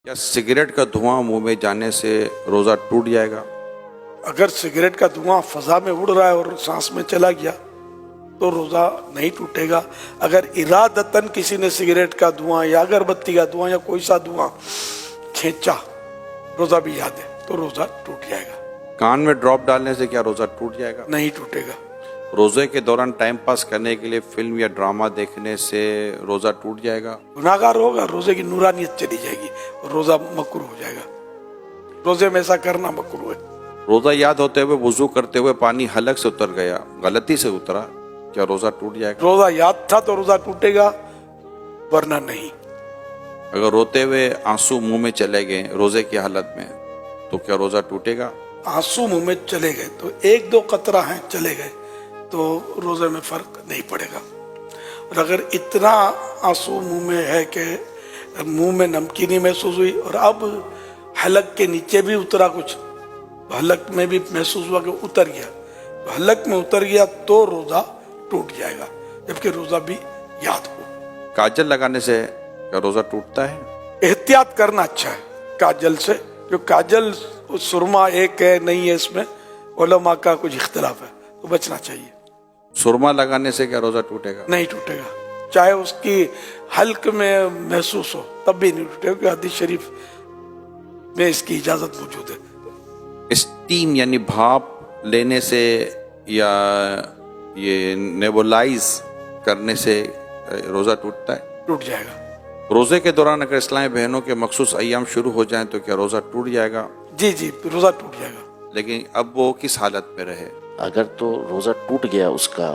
کیا سگریٹ کا دھواں منہ میں جانے سے روزہ ٹوٹ جائے گا؟ اگر سگریٹ کا دھواں فضا میں اڑ رہا ہے اور سانس میں چلا گیا تو روزہ نہیں ٹوٹے گا۔ اگر ارادتاً کسی نے سگریٹ کا دھواں یا اگربتی کا دھواں یا کوئی سا دھواں کھینچا، روزہ بھی یاد ہے، تو روزہ ٹوٹ جائے گا۔ کان میں ڈراپ ڈالنے سے کیا روزہ ٹوٹ جائے گا؟ نہیں ٹوٹے گا۔ روزے کے دوران ٹائم پاس کرنے کے لیے فلم یا ڈرامہ دیکھنے سے روزہ ٹوٹ جائے گا؟ گناہگار ہوگا، روزے کی نورانیت چلی جائے گی اور روزہ مکروہ ہو جائے گا۔ روزے میں ایسا کرنا مکروہ ہے۔ روزہ یاد ہوتے ہوئے وضو کرتے ہوئے پانی حلق سے اتر گیا، غلطی سے اترا، کیا روزہ ٹوٹ جائے گا؟ روزہ یاد تھا تو روزہ ٹوٹے گا، ورنہ نہیں۔ اگر روتے ہوئے آنسو منہ میں چلے گئے روزے کی حالت میں تو کیا روزہ ٹوٹے گا؟ آنسو منہ میں چلے گئے تو ایک دو قطرہ ہیں چلے گئے تو روزے میں فرق نہیں پڑے گا۔ اور اگر اتنا آنسو منہ میں ہے کہ منہ میں نمکینی محسوس ہوئی اور اب حلق کے نیچے بھی اترا، کچھ حلق میں بھی محسوس ہوا کہ اتر گیا، حلق میں اتر گیا تو روزہ ٹوٹ جائے گا، جبکہ روزہ بھی یاد ہو۔ کاجل لگانے سے کیا روزہ ٹوٹتا ہے؟ احتیاط کرنا اچھا ہے کاجل سے، جو کاجل سرما ایک ہے نہیں ہے، اس میں علماء کا کچھ اختلاف ہے، تو بچنا چاہیے۔ سرما لگانے سے کیا روزہ ٹوٹے گا؟ نہیں ٹوٹے گا، چاہے اس کی حلق میں محسوس ہو تب بھی نہیں ٹوٹے گا، کیونکہ حدیث شریف میں اس کی اجازت موجود ہے۔ اسٹیم یعنی بھاپ لینے سے یا یہ نیبولائز کرنے سے روزہ ٹوٹتا ہے؟ ٹوٹ جائے گا۔ روزے کے دوران اگر اسلامی بہنوں کے مخصوص ایام شروع ہو جائیں تو کیا روزہ ٹوٹ جائے گا؟ جی روزہ ٹوٹ جائے گا۔ لیکن اب وہ کس حالت میں رہے؟ اگر تو روزہ ٹوٹ گیا اس کا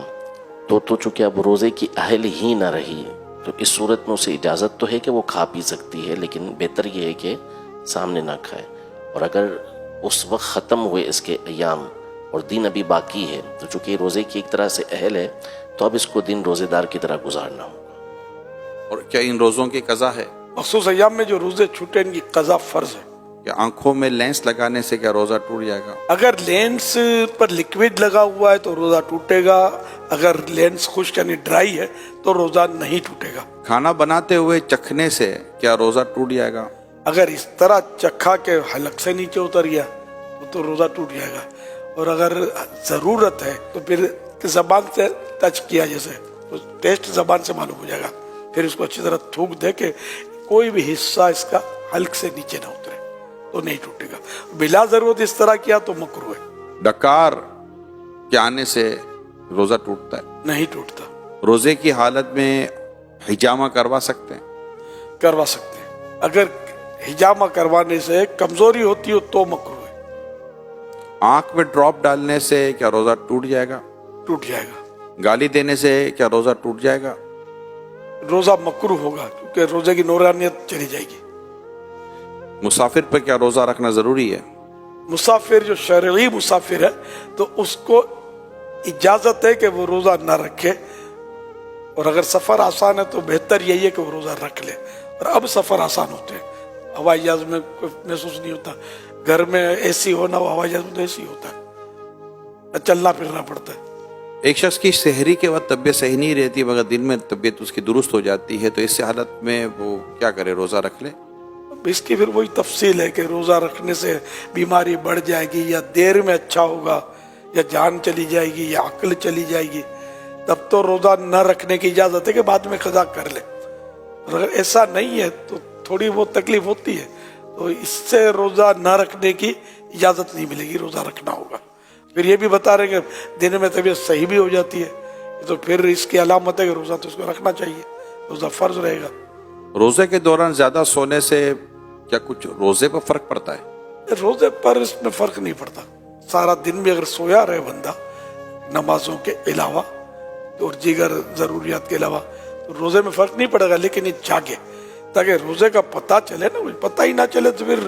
تو چونکہ اب روزے کی اہل ہی نہ رہی، تو اس صورت میں اسے اجازت تو ہے کہ وہ کھا پی سکتی ہے، لیکن بہتر یہ ہے کہ سامنے نہ کھائے۔ اور اگر اس وقت ختم ہوئے اس کے ایام اور دن ابھی باقی ہے تو چونکہ روزے کی ایک طرح سے اہل ہے، تو اب اس کو دن روزے دار کی طرح گزارنا ہوگا۔ اور کیا ان روزوں کی قضا ہے؟ مخصوص ایام میں جو روزے چھوٹے ان کی قضا فرض ہے۔ کیا آنکھوں میں لینس لگانے سے کیا روزہ ٹوٹ جائے گا؟ اگر لینس پر لکوڈ لگا ہوا ہے تو روزہ ٹوٹے گا، اگر لینس خشک یعنی ڈرائی ہے تو روزہ نہیں ٹوٹے گا۔ کھانا بناتے ہوئے چکھنے سے کیا روزہ ٹوٹ جائے گا؟ اگر اس طرح چکھا کے حلق سے نیچے اتر گیا تو روزہ ٹوٹ جائے گا، اور اگر ضرورت ہے تو پھر زبان سے ٹچ کیا، جیسے تو ٹیسٹ زبان سے معلوم ہو جائے گا، پھر اس کو اچھی طرح تھوک دے کہ کوئی بھی حصہ اس کا حلق سے نیچے نہ اترے تو نہیں ٹوٹے گا۔ بلا ضرورت اس طرح کیا تو مکروہ ہے۔ ڈکار کے آنے سے روزہ ٹوٹتا ہے؟ نہیں ٹوٹتا۔ روزے کی حالت میں حجامہ کروا سکتے ہیں؟ کروا سکتے ہیں، اگر حجامہ کروانے سے کمزوری ہوتی ہو تو مکروہ ہے۔ آنکھ میں ڈراپ ڈالنے سے کیا روزہ ٹوٹ جائے گا؟ ٹوٹ جائے گا۔ گالی دینے سے کیا روزہ ٹوٹ جائے گا؟ روزہ مکروہ ہوگا، کیونکہ روزے کی نورانیت چلی جائے گی۔ مسافر پر کیا روزہ رکھنا ضروری ہے؟ مسافر جو شرعی مسافر ہے تو اس کو اجازت ہے کہ وہ روزہ نہ رکھے، اور اگر سفر آسان ہے تو بہتر یہی ہے کہ وہ روزہ رکھ لے۔ اور اب سفر آسان ہوتے ہیں، ہوائی جہاز میں کوئی محسوس نہیں ہوتا، گھر میں اے سی ہونا ہو، ہوائی جہاز میں تو اے سی ہوتا ہے، چلنا پھرنا پڑتا ہے۔ ایک شخص کی سحری کے وقت طبیعت صحیح نہیں رہتی مگر دن میں طبیعت اس کی درست ہو جاتی ہے، تو اس حالت میں وہ کیا کرے؟ روزہ رکھ لے؟ اس کی پھر وہی تفصیل ہے کہ روزہ رکھنے سے بیماری بڑھ جائے گی یا دیر میں اچھا ہوگا یا جان چلی جائے گی یا عقل چلی جائے گی، تب تو روزہ نہ رکھنے کی اجازت ہے کہ بعد میں قضا کر لے۔ اور اگر ایسا نہیں ہے تو تھوڑی بہت تکلیف ہوتی ہے تو اس سے روزہ نہ رکھنے کی اجازت نہیں ملے گی، روزہ رکھنا ہوگا۔ پھر یہ بھی بتا رہے کہ دن میں طبیعت صحیح بھی ہو جاتی ہے، تو پھر اس کی علامت ہے کہ روزہ تو اس کو رکھنا چاہیے، روزہ فرض رہے گا۔ روزے کے دوران زیادہ سونے سے کیا کچھ روزے پر فرق پڑتا ہے؟ روزے پر اس میں فرق نہیں پڑتا، سارا دن بھی اگر سویا رہے بندہ نمازوں کے علاوہ اور دیگر ضروریات کے علاوہ تو روزے میں فرق نہیں پڑے گا، لیکن یہ جاگے تاکہ روزے کا پتہ چلے نا، پتہ ہی نہ چلے تو پھر